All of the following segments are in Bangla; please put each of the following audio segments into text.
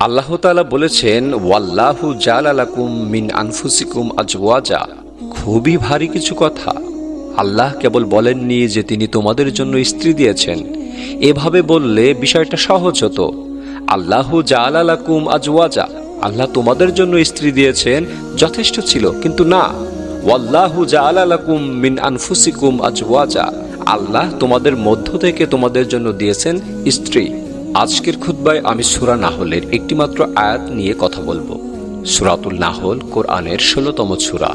আল্লাহ তাআলা বলেছেন, ওয়াল্লাহু জাআলা লাকুম মিন আনফুসিকুম আজওয়াজা। খুবই ভারী কিছু কথা। আল্লাহ কেবল বলেননি যে তিনি তোমাদের জন্য স্ত্রী দিয়েছেন। এভাবে বললে বিষয়টা সহজ হতো। আল্লাহু জাআলা লাকুম আজওয়াজা, আল্লাহ তোমাদের জন্য স্ত্রী দিয়েছেন, যথেষ্ট ছিল। কিন্তু না, ওয়াল্লাহু জাআলা লাকুম মিন আনফুসিকুম আজওয়াজা, আল্লাহ তোমাদের মধ্য থেকে তোমাদের জন্য দিয়েছেন স্ত্রী। আজকের খুতবায় আমি সূরা নাহলের একটিমাত্র আয়াত নিয়ে কথা বলবো। সূরাতুল নাহল কোরআনের ১৬তম সূরা,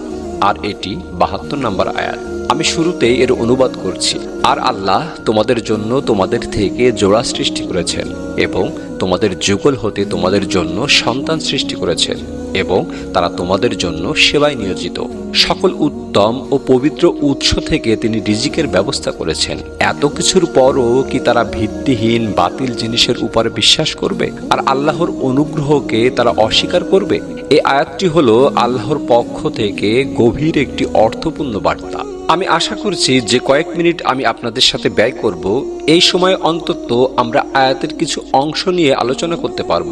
আর এটি ৭২ নম্বর আয়াত। আমি শুরুতেই এর অনুবাদ করছি। আর আল্লাহ তোমাদের জন্য তোমাদের থেকে জোড়া সৃষ্টি করেছেন এবং তোমাদের যুগল হতে তোমাদের জন্য সন্তান সৃষ্টি করেছেন এবং তারা তোমাদের জন্য সেবায় নিয়োজিত। সকল উত্তম ও পবিত্র উৎস থেকে তিনি রিজিকের ব্যবস্থা করেছেন। এত কিছুর পরও কি তারা ভিত্তিহীন বাতিল জিনিসের উপরে বিশ্বাস করবে আর আল্লাহর অনুগ্রহকে তারা অস্বীকার করবে? এই আয়াতটি হলো আল্লাহর পক্ষ থেকে গভীর একটি অর্থপূর্ণ বার্তা। আমি আশা করছি যে কয়েক মিনিট আমি আপনাদের সাথে ব্যয় করব, এই সময় অন্তত আমরা আয়াতের কিছু অংশ নিয়ে আলোচনা করতে পারব।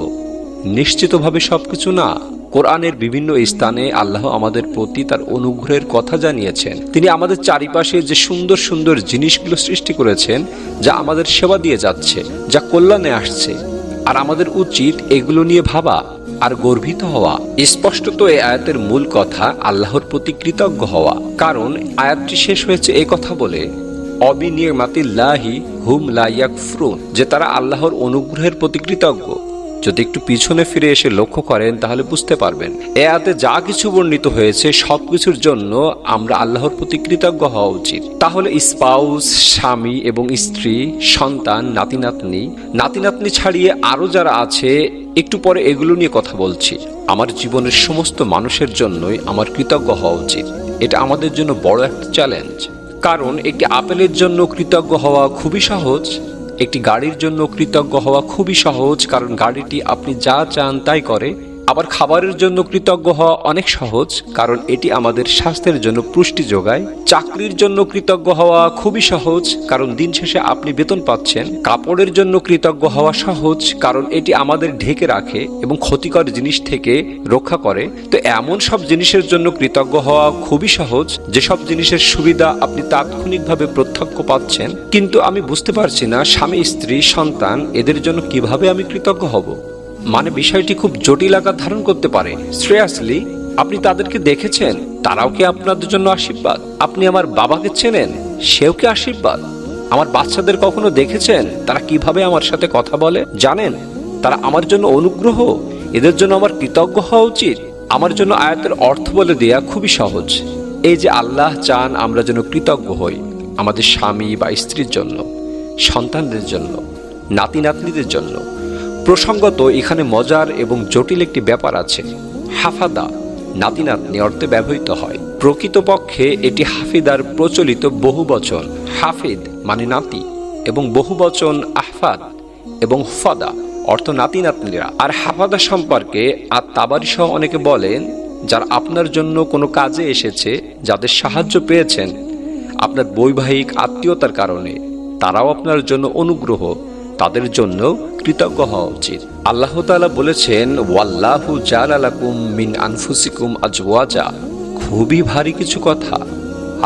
নিশ্চিতভাবে সবকিছু না। কোরআনের বিভিন্ন স্থানে আল্লাহ আমাদের প্রতি তার অনুগ্রহের কথা জানিয়েছেন। তিনি আমাদের চারিপাশে যে সুন্দর সুন্দর জিনিসগুলো সৃষ্টি করেছেন, যা আমাদের সেবা দিয়ে যাচ্ছে, যা কল্যাণে আসছে, আর আমাদের উচিত এগুলো নিয়ে ভাবা আর গর্বিত হওয়া। স্পষ্টত এই আয়াতের মূল কথা আল্লাহর প্রতি কৃতজ্ঞ হওয়া। কারণ আয়াতটি শেষ হয়েছে এই কথা বলে, অবিনিয়মাতিল্লাহি হুম লা ইয়াকফুরুন, যে তারা আল্লাহর অনুগ্রহের প্রতি কৃতজ্ঞ। যদি একটু পিছনে ফিরে এসে লক্ষ্য করেন তাহলে বুঝতে পারবেন এই আয়াতে যা কিছু বর্ণিত হয়েছে সবকিছুর জন্য আমরা আল্লাহর প্রতি কৃতজ্ঞ হওয়া উচিত। তাহলে স্পাউস, স্বামী এবং স্ত্রী, সন্তান, নাতি নাতনি ছাড়িয়ে আরো যারা আছে, একটু পরে এগুলো নিয়ে কথা বলছি। আমার জীবনের সমস্ত মানুষের জন্যই আমার কৃতজ্ঞ হওয়া উচিত। এটা আমাদের জন্য বড় একটা চ্যালেঞ্জ। কারণ একটি আপেলের জন্য কৃতজ্ঞ হওয়া খুবই সহজ, একটি গাড়ির জন্য কৃতজ্ঞ হওয়া খুবই সহজ, কারণ গাড়িটি আপনি যা চান তাই করে। আবার খাবারের জন্য কৃতজ্ঞ হওয়া অনেক সহজ, কারণ এটি আমাদের স্বাস্থ্যের জন্য পুষ্টি যোগায়। চাকরির জন্য কৃতজ্ঞ হওয়া খুবই সহজ, কারণ দিন শেষে আপনি বেতন পাচ্ছেন। কাপড়ের জন্য কৃতজ্ঞ হওয়া সহজ, কারণ এটি আমাদের ঢেকে রাখে এবং ক্ষতিকর জিনিস থেকে রক্ষা করে। তো এমন সব জিনিসের জন্য কৃতজ্ঞ হওয়া খুবই সহজ, যেসব জিনিসের সুবিধা আপনি তাৎক্ষণিকভাবে প্রত্যক্ষ পাচ্ছেন। কিন্তু আমি বুঝতে পারছি না স্বামী, স্ত্রী, সন্তান, এদের জন্য কিভাবে আমি কৃতজ্ঞ হব। মানে বিষয়টি খুব জটিল আকার ধারণ করতে পারে। সিরিয়াসলি, আপনি তাদেরকে দেখেছেন? তারাও কি আপনাদের জন্য আশীর্বাদ? আপনি আমার বাবাকে চেনেন? সেও কি আশীর্বাদ? আমার বাচ্চাদের কখনো দেখেছেন তারা কিভাবে আমার সাথে কথা বলে? জানেন তারা আমার জন্য অনুগ্রহ। এদের জন্য আমার কৃতজ্ঞ হওয়া উচিত। আমার জন্য আয়াতের অর্থ বলে দেয়া খুবই সহজ। এই যে আল্লাহ চান আমরা যেন কৃতজ্ঞ হই আমাদের স্বামী বা স্ত্রীর জন্য, সন্তানদের জন্য, নাতিদের জন্য। প্রসঙ্গত এখানে মজার এবং জটিল একটি ব্যাপার আছে। হাফাদা নাতি অর্থে ব্যবহৃত হয়। প্রকৃতপক্ষে এটি হাফিদার প্রচলিত বহুবচন। হাফিদ মানে নাতি এবং বহুবচন আহফাদ এবং ফাদা অর্থ নাতিরা। আর হাফাদা সম্পর্কে আর তাবারি সহ অনেকে বলেন, যারা আপনার জন্য কোনো কাজে এসেছে, যাদের সাহায্য পেয়েছেন আপনার বৈবাহিক আত্মীয়তার কারণে, তারাও আপনার জন্য অনুগ্রহ, তাদের জন্য কৃতজ্ঞ হওয়া উচিত। আল্লাহ তাআলা বলেছেন, ওয়াল্লাহু জাআলা লাকুম মিন আনফুসিকুম আজওয়াজা। খুবই ভারী কিছু কথা।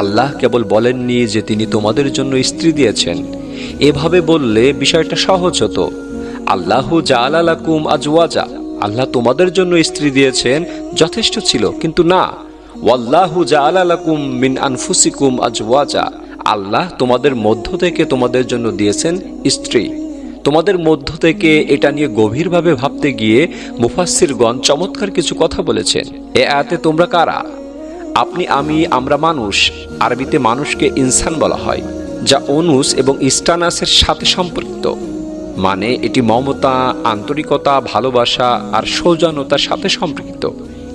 আল্লাহ কেবল বলেননি যে তিনি তোমাদের জন্য স্ত্রী দিয়েছেন। এভাবে বললে বিষয়টা সহজ হতো। আল্লাহু জাআলা লাকুম আজওয়াজা, আল্লাহ তোমাদের জন্য স্ত্রী দিয়েছেন, যথেষ্ট ছিল। কিন্তু না, ওয়াল্লাহু জাআলা লাকুম মিন আনফুসিকুম আজওয়াজা, আল্লাহ তোমাদের মধ্য থেকে তোমাদের জন্য দিয়েছেন স্ত্রী। তোমাদের মধ্য থেকে এটা নিয়ে গভীরভাবে ভাবতে গিয়ে মুফাসসিরগণ চমৎকার কিছু কথা বলেছেন। এ আয়াতে তোমরা কারা? আপনি, আমি, আমরা মানুষ। আরবিতে মানুষকে ইনসান বলা হয়, যা অনুস এবং ইস্টানাসের সাথে সম্পৃক্ত। মানে এটি মমতা, আন্তরিকতা, ভালোবাসা আর সৌজন্যতার সাথে সম্পৃক্ত।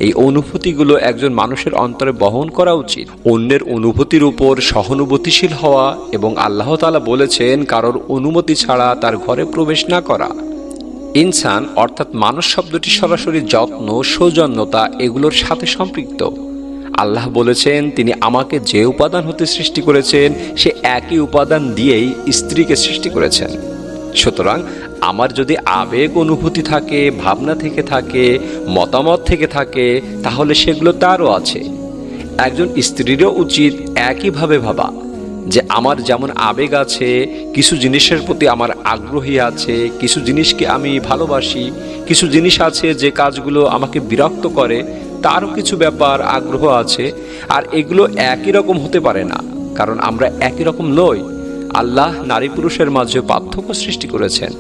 এই অনুভূতিগুলো একজন মানুষের অন্তরে বহন করা উচিত। অন্যের অনুভূতির উপর সহানুভূতিশীল হওয়া, এবং আল্লাহ তাআলা বলেছেন কারোর অনুমতি ছাড়া তার ঘরে প্রবেশ না করা। ইনসান অর্থাৎ মানুষ শব্দটি সরাসরি যত্ন, সৌজন্যতা এগুলোর সাথে সম্পৃক্ত। আল্লাহ বলেছেন তিনি আমাকে যে উপাদান হতে সৃষ্টি করেছেন সে একই উপাদান দিয়েই স্ত্রীকে সৃষ্টি করেছেন। সুতরাং আমার যদি আবেগ অনুভূতি থাকে, ভাবনা থেকে থাকে, মতামত থেকে থাকে, তাহলে সেগুলো তারও আছে। একজন স্ত্রীরও উচিত একইভাবে ভাবা যে আমার যেমন আবেগ আছে, কিছু জিনিসের প্রতি আমার আগ্রহী আছে, কিছু জিনিসকে আমি ভালোবাসি, কিছু জিনিস আছে যে কাজগুলো আমাকে বিরক্ত করে, তারও কিছু ব্যাপার আগ্রহ আছে। আর এগুলো একই রকম হতে পারে না, কারণ আমরা একই রকম নই। আল্লাহ নারী পুরুষের মাঝে পার্থক্য সৃষ্টি করেছেন।